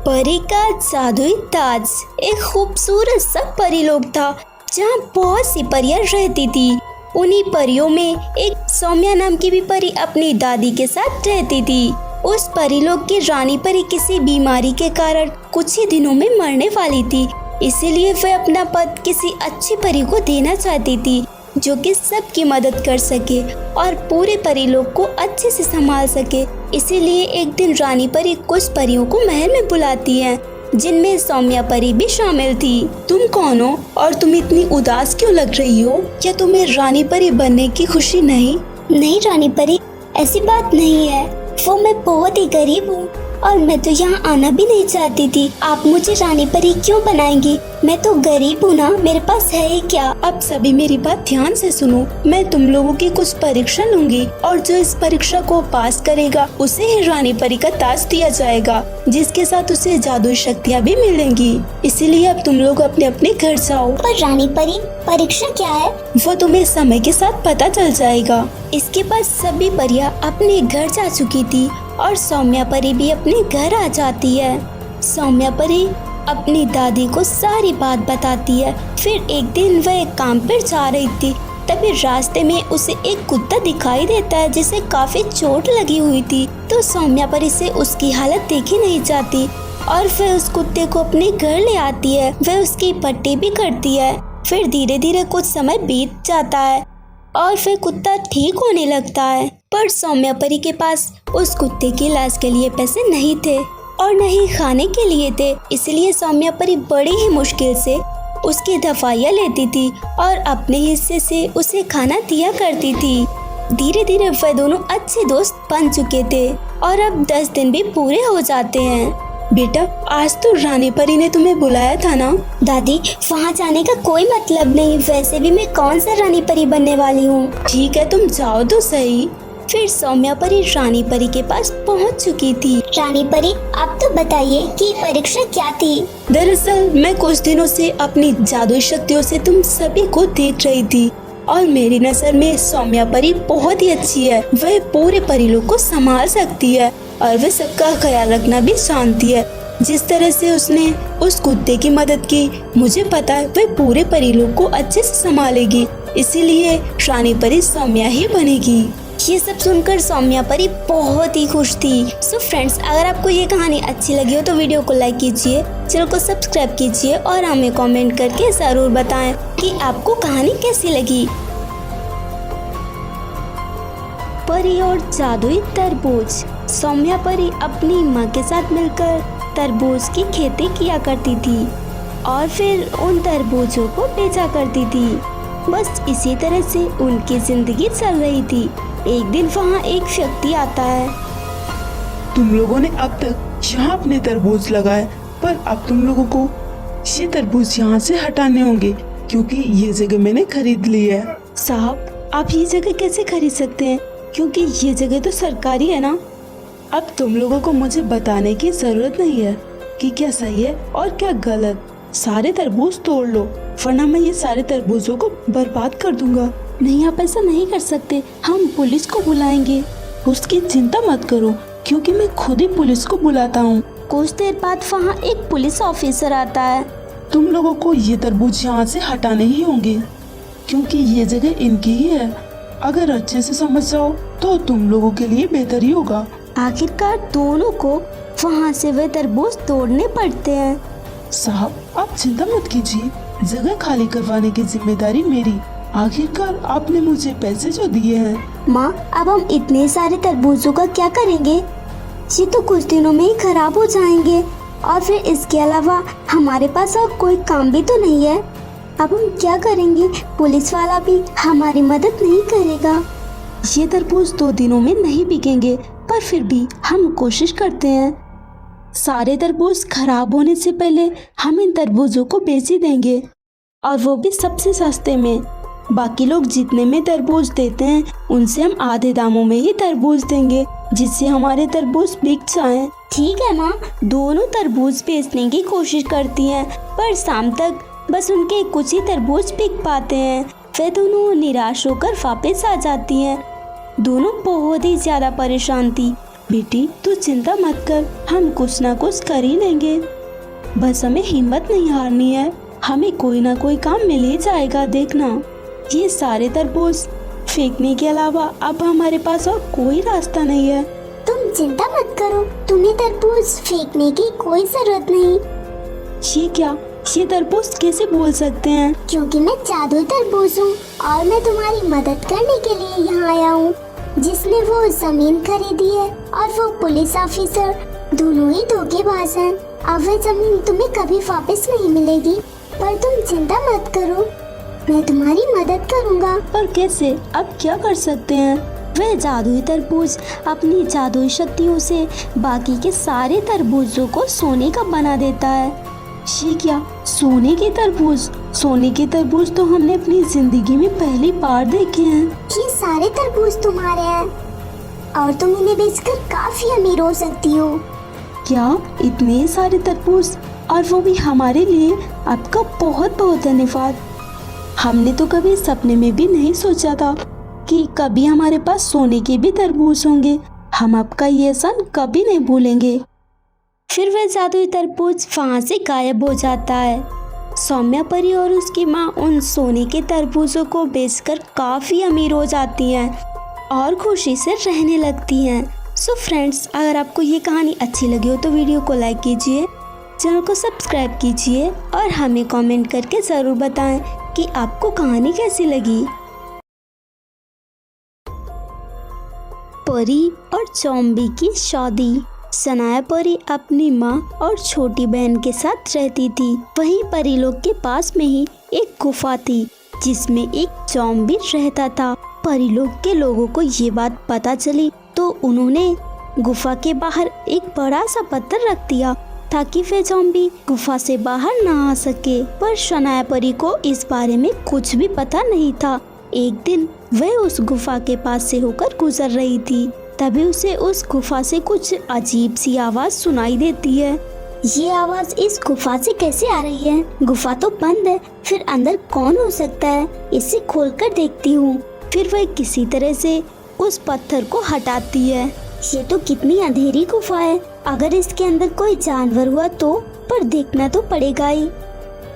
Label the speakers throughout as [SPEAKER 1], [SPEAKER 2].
[SPEAKER 1] परी का जादुई ताज एक खूबसूरत सा परीलोक था जहाँ बहुत सी परियां रहती थी। उन्हीं परियों में एक सौम्या नाम की भी परी अपनी दादी के साथ रहती थी। उस परीलोक की रानी परी किसी बीमारी के कारण कुछ ही दिनों में मरने वाली थी, इसीलिए वह अपना पद किसी अच्छी परी को देना चाहती थी जो कि सबकी मदद कर सके और पूरे परीलोक को अच्छे से संभाल सके। इसीलिए एक दिन रानी परी कुछ परियों को महल में बुलाती है, जिनमें सौम्या परी भी शामिल थी।
[SPEAKER 2] तुम कौन हो और तुम इतनी उदास क्यों लग रही हो? क्या तुम्हें रानी परी बनने की खुशी नहीं?
[SPEAKER 1] नहीं रानी परी, ऐसी बात नहीं है। वो मैं बहुत ही गरीब हूँ और मैं तो यहाँ आना भी नहीं चाहती थी। आप मुझे रानी परी क्यों बनाएंगी? मैं तो गरीब हूँ ना, मेरे पास है ही क्या।
[SPEAKER 2] अब सभी मेरी बात ध्यान से सुनो। मैं तुम लोगों की कुछ परीक्षा लूंगी और जो इस परीक्षा को पास करेगा उसे ही रानी परी का ताज दिया जाएगा, जिसके साथ उसे जादुई शक्तियाँ भी मिलेंगी। इसीलिए अब तुम लोग अपने अपने घर जाओ।
[SPEAKER 1] पर रानी परी, परीक्षा क्या है?
[SPEAKER 2] वो तुम्हें समय के साथ पता चल जाएगा।
[SPEAKER 1] इसके बाद सभी परियां अपने घर जा चुकी थी और सौम्या परी भी अपने घर आ जाती है। सौम्या परी अपनी दादी को सारी बात बताती है। फिर एक दिन वह एक काम पर जा रही थी, तभी रास्ते में उसे एक कुत्ता दिखाई देता है जिसे काफी चोट लगी हुई थी। तो सौम्या परी से उसकी हालत देखी नहीं जाती और फिर उस कुत्ते को अपने घर ले आती है। वह उसकी पट्टी भी करती है। फिर धीरे धीरे कुछ समय बीत जाता है और फिर कुत्ता ठीक होने लगता है। पर सौम्या परी के पास उस कुत्ते के इलाज के लिए पैसे नहीं थे और न ही खाने के लिए थे, इसलिए सौम्या परी बड़ी ही मुश्किल से उसकी दवाइयाँ लेती थी और अपने हिस्से से उसे खाना दिया करती थी। धीरे धीरे वह दोनों अच्छे दोस्त बन चुके थे और अब 10 दिन भी पूरे हो जाते हैं।
[SPEAKER 2] बेटा, आज तो रानी परी ने तुम्हें बुलाया था ना?
[SPEAKER 1] दादी, वहाँ जाने का कोई मतलब नहीं। वैसे भी मैं कौन सा रानी परी बनने वाली हूँ।
[SPEAKER 2] ठीक है, तुम जाओ तो सही।
[SPEAKER 1] फिर सौम्या परी रानी परी के पास पहुँच चुकी थी। रानी परी, आप तो बताइए कि परीक्षा क्या थी?
[SPEAKER 2] दरअसल मैं कुछ दिनों से अपनी जादुई शक्तियों से तुम सभी को देख रही थी और मेरी नजर में सौम्या परी बहुत ही अच्छी है। वह पूरे परिलोक को संभाल सकती है और वह सबका ख्याल रखना भी जानती है। जिस तरह से उसने उस कुत्ते की मदद की, मुझे पता है वह पूरे परिलोक को अच्छे से संभालेगी। इसीलिए रानी परी सौम्या ही बनेगी।
[SPEAKER 1] ये सब सुनकर सौम्या परी बहुत ही खुश थी। सो फ्रेंड्स, अगर आपको ये कहानी अच्छी लगी हो तो वीडियो को लाइक कीजिए, चैनल को सब्सक्राइब कीजिए और हमें कमेंट करके जरूर बताएं कि आपको कहानी कैसी लगी। परी और जादुई तरबूज। सौम्या परी अपनी माँ के साथ मिलकर तरबूज की खेती किया करती थी और फिर उन तरबूजों को बेचा करती थी। बस इसी तरह से उनकी जिंदगी चल रही थी। एक दिन वहाँ एक व्यक्ति आता है।
[SPEAKER 3] तुम लोगों ने अब तक यहाँ अपने तरबूज लगाए, पर अब तुम लोगों को ये तरबूज यहाँ से हटाने होंगे क्योंकि ये जगह मैंने खरीद ली है।
[SPEAKER 2] साहब, आप ये जगह कैसे खरीद सकते हैं? क्योंकि ये जगह तो सरकारी है ना। अब तुम लोगों को मुझे बताने की जरूरत नहीं है कि क्या सही है और क्या गलत। सारे तरबूज तोड़ लो, वरना मैं ये सारे तरबूजों को बर्बाद कर दूंगा।
[SPEAKER 4] नहीं, आप ऐसा नहीं कर सकते, हम पुलिस को बुलाएंगे।
[SPEAKER 2] उसकी चिंता मत करो क्योंकि मैं खुद ही पुलिस को बुलाता हूँ।
[SPEAKER 1] कुछ देर बाद वहाँ एक पुलिस ऑफिसर आता है।
[SPEAKER 3] तुम लोगों को ये तरबूज यहाँ से हटाने ही होंगे क्योंकि ये जगह इनकी ही है। अगर अच्छे से समझ जाओ तो तुम लोगों के लिए बेहतर ही होगा।
[SPEAKER 1] आखिरकार दोनों को वहाँ से वे तरबूज तोड़ने पड़ते हैं।
[SPEAKER 3] साहब, आप चिंता मत कीजिए, जगह खाली करवाने की जिम्मेदारी मेरी। आखिरकार आपने मुझे पैसे जो दिए हैं।
[SPEAKER 1] माँ, अब हम इतने सारे तरबूजों का क्या करेंगे? ये तो कुछ दिनों में ही खराब हो जाएंगे और फिर इसके अलावा हमारे पास और कोई काम भी तो नहीं है। अब हम क्या करेंगे? पुलिस वाला भी हमारी मदद नहीं करेगा।
[SPEAKER 2] ये तरबूज 2 दिनों में नहीं बिकेंगे, पर फिर भी हम कोशिश करते हैं। सारे तरबूज खराब होने से पहले हम इन तरबूजों को बेच ही देंगे और वो भी सबसे सस्ते में। बाकी लोग जितने में तरबूज देते हैं उनसे हम आधे दामों में ही तरबूज देंगे, जिससे हमारे तरबूज बिक जाएं।
[SPEAKER 1] ठीक है माँ। दोनों तरबूज बेचने की कोशिश करती हैं, पर शाम तक बस उनके कुछ ही तरबूज बिक पाते हैं। वे दोनों निराश होकर वापस आ जाती हैं। दोनों बहुत ही ज्यादा परेशान थी
[SPEAKER 2] बेटी तू चिंता मत कर, हम कुछ ना कुछ कर ही लेंगे। बस हमें हिम्मत नहीं हारनी है, हमें कोई ना कोई काम मिल ही जाएगा। देखना, ये सारे तरबूज फेंकने के अलावा अब हमारे पास और कोई रास्ता नहीं है।
[SPEAKER 5] तुम चिंता मत करो, तुम्हें तरबूज फेंकने की कोई जरूरत नहीं,
[SPEAKER 2] ये क्या, ये तरबूज कैसे बोल सकते हैं?
[SPEAKER 5] क्योंकि मैं जादुई तरबूज हूँ और मैं तुम्हारी मदद करने के लिए यहाँ आया हूँ। जिसने वो जमीन खरीदी है और वो पुलिस ऑफिसर दोनों ही धोखेबाज हैं। अब वह जमीन तुम्हें कभी वापस नहीं मिलेगी, पर तुम चिंता मत करो, मैं तुम्हारी मदद करूँगा।
[SPEAKER 2] पर कैसे, अब क्या कर सकते हैं?
[SPEAKER 1] वह जादुई तरबूज अपनी जादुई शक्तियों से बाकी के सारे तरबूजों को सोने का बना देता है।
[SPEAKER 2] ये क्या, सोने के तरबूज? सोने के तरबूज तो हमने अपनी जिंदगी में पहली बार देखे हैं।
[SPEAKER 5] ये सारे तरबूज तुम्हारे हैं और तुम इन्हें बेचकर काफी अमीर हो सकती हो।
[SPEAKER 2] क्या, इतने सारे तरबूज, और वो भी हमारे लिए? आपका बहुत बहुत धन्यवाद। हमने तो कभी सपने में भी नहीं सोचा था कि कभी हमारे पास सोने के भी तरबूज होंगे। हम आपका ये एहसान कभी नहीं भूलेंगे।
[SPEAKER 1] फिर वह जादुई तरबूज वहाँ से गायब हो जाता है। सौम्या परी और उसकी माँ उन सोने के तरबूजों को बेचकर काफ़ी अमीर हो जाती हैं और खुशी से रहने लगती हैं। सो फ्रेंड्स, अगर आपको ये कहानी अच्छी लगी हो तो वीडियो को लाइक कीजिए, चैनल को सब्सक्राइब कीजिए और हमें कमेंट करके ज़रूर बताएं कि आपको कहानी कैसी लगी। परी और ज़ॉम्बी की शादी। सनाया परी अपनी माँ और छोटी बहन के साथ रहती थी। वहीं परी लोग के पास में ही एक गुफा थी जिसमें एक ज़ॉम्बी रहता था। परी लोग के लोगों को ये बात पता चली तो उन्होंने गुफा के बाहर एक बड़ा सा पत्थर रख दिया ताकि वे ज़ॉम्बी गुफा से बाहर ना आ सके। पर सनाया परी को इस बारे में कुछ भी पता नहीं था। एक दिन वह उस गुफा के पास से होकर गुजर रही थी, तभी उसे उस गुफा से कुछ अजीब सी आवाज़ सुनाई देती है।
[SPEAKER 5] ये आवाज़ इस गुफा से कैसे आ रही है? गुफा तो बंद है, फिर अंदर कौन हो सकता है? इसे खोलकर देखती हूँ।
[SPEAKER 1] फिर वह किसी तरह से उस पत्थर को हटाती है।
[SPEAKER 5] ये तो कितनी अंधेरी गुफा है, अगर इसके अंदर कोई जानवर हुआ तो, पर देखना तो पड़ेगा ही।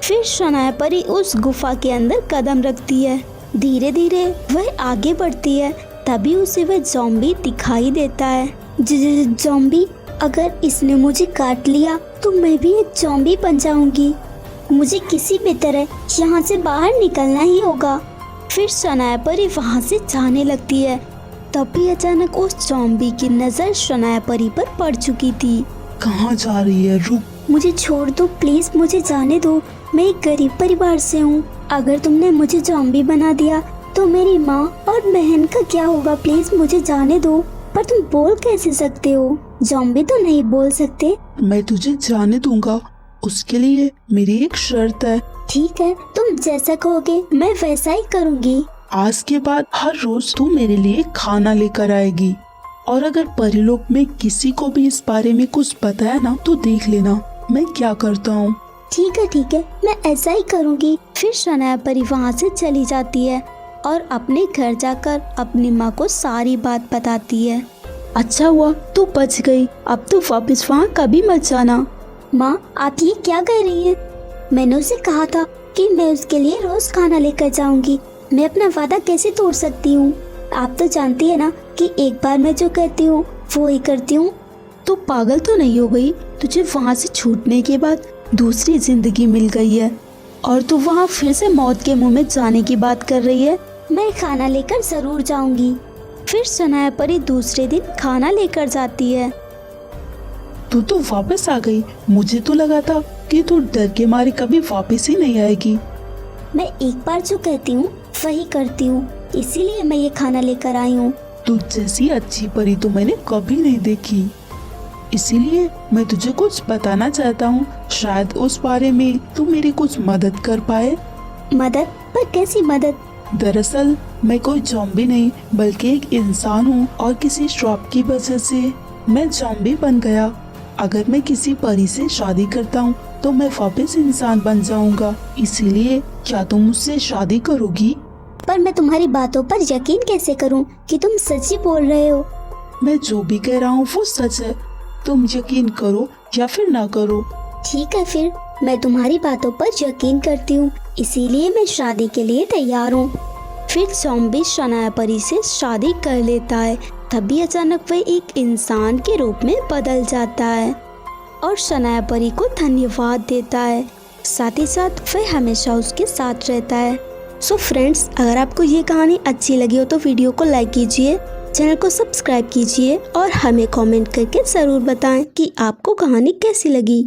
[SPEAKER 1] फिर सनाया परी उस गुफा के अंदर कदम रखती है। धीरे धीरे वह आगे बढ़ती है, तभी उसे वह ज़ॉम्बी दिखाई देता है।
[SPEAKER 5] ज़ॉम्बी, अगर इसने मुझे काट लिया तो मैं भी एक ज़ॉम्बी बन जाऊंगी। मुझे किसी भी तरह यहाँ से बाहर निकलना ही होगा।
[SPEAKER 1] फिर सनाया परी वहाँ से जाने लगती है। तभी अचानक उस ज़ॉम्बी की नज़र सनाया परी पर पड़ चुकी थी।
[SPEAKER 3] कहाँ जा रही है? रुक।
[SPEAKER 5] मुझे छोड़ दो प्लीज़, मुझे जाने दो। मैं एक गरीब परिवार से हूँ। अगर तुमने मुझे ज़ॉम्बी बना दिया तो मेरी माँ और बहन का क्या होगा? प्लीज मुझे जाने दो। पर तुम बोल कैसे सकते हो? ज़ॉम्बी तो नहीं बोल सकते।
[SPEAKER 3] मैं तुझे जाने दूंगा, उसके लिए मेरी एक शर्त है।
[SPEAKER 5] ठीक है, तुम जैसा कहोगे मैं वैसा ही करूँगी।
[SPEAKER 3] आज के बाद हर रोज तू मेरे लिए खाना लेकर आएगी, और अगर परिलोक में किसी को भी इस बारे में कुछ बताया ना तो देख लेना मैं क्या करता हूँ।
[SPEAKER 5] ठीक है, मैं ऐसा ही करूँगी।
[SPEAKER 1] फिर सनाया परी वहाँ से चली जाती है और अपने घर जाकर अपनी माँ को सारी बात बताती है।
[SPEAKER 2] अच्छा हुआ तू बच गई, अब तू वापस वहाँ कभी मत जाना।
[SPEAKER 5] माँ, आप ये क्या कह रही हैं? मैंने उसे कहा था कि मैं उसके लिए रोज खाना लेकर जाऊंगी। मैं अपना वादा कैसे तोड़ सकती हूँ? आप तो जानती है ना कि एक बार मैं जो कहती हूँ वो ही करती हूँ।
[SPEAKER 2] तू पागल तो नहीं हो गई? तुझे वहाँ से छूटने के बाद दूसरी जिंदगी मिल गई है और तू वहाँ फिर से मौत के मुंह में जाने की बात कर रही है।
[SPEAKER 5] मैं खाना लेकर जरूर जाऊंगी।
[SPEAKER 1] फिर सनाया परी दूसरे दिन खाना लेकर जाती है।
[SPEAKER 3] तू तो वापस आ गई, मुझे तो लगा था कि तू डर के मारे कभी वापस ही नहीं आएगी।
[SPEAKER 5] मैं एक बार जो कहती हूँ वही करती हूँ, इसीलिए मैं ये खाना लेकर आई हूँ।
[SPEAKER 3] तू जैसी अच्छी परी तो मैंने कभी नहीं देखी, इसीलिए मैं तुझे कुछ बताना चाहता हूँ। शायद उस बारे में तू मेरी कुछ मदद कर पाए।
[SPEAKER 5] मदद? पर कैसी मदद?
[SPEAKER 3] दरअसल मैं कोई ज़ॉम्बी नहीं बल्कि एक इंसान हूँ और किसी श्राप की वजह से मैं ज़ॉम्बी बन गया। अगर मैं किसी परी से शादी करता हूँ तो मैं वापस इंसान बन जाऊंगा, इसीलिए क्या तुम मुझसे शादी करोगी?
[SPEAKER 5] पर मैं तुम्हारी बातों पर यकीन कैसे करूं कि तुम सच्ची बोल रहे हो?
[SPEAKER 3] मैं जो भी कह रहा हूँ वो सच है। तुम यकीन करो या फिर ना करो।
[SPEAKER 1] ठीक है, फिर मैं तुम्हारी बातों पर यकीन करती हूँ, इसीलिए मैं शादी के लिए तैयार हूँ। फिर ज़ॉम्बी शनाया परी से शादी कर लेता है। तभी अचानक वह एक इंसान के रूप में बदल जाता है और शनाया परी को धन्यवाद देता है। साथ ही साथ वह हमेशा उसके साथ रहता है। सो फ्रेंड्स, अगर आपको ये कहानी अच्छी लगी हो तो वीडियो को लाइक कीजिए, चैनल को सब्सक्राइब कीजिए और हमें कमेंट करके ज़रूर बताएं कि आपको कहानी कैसी लगी।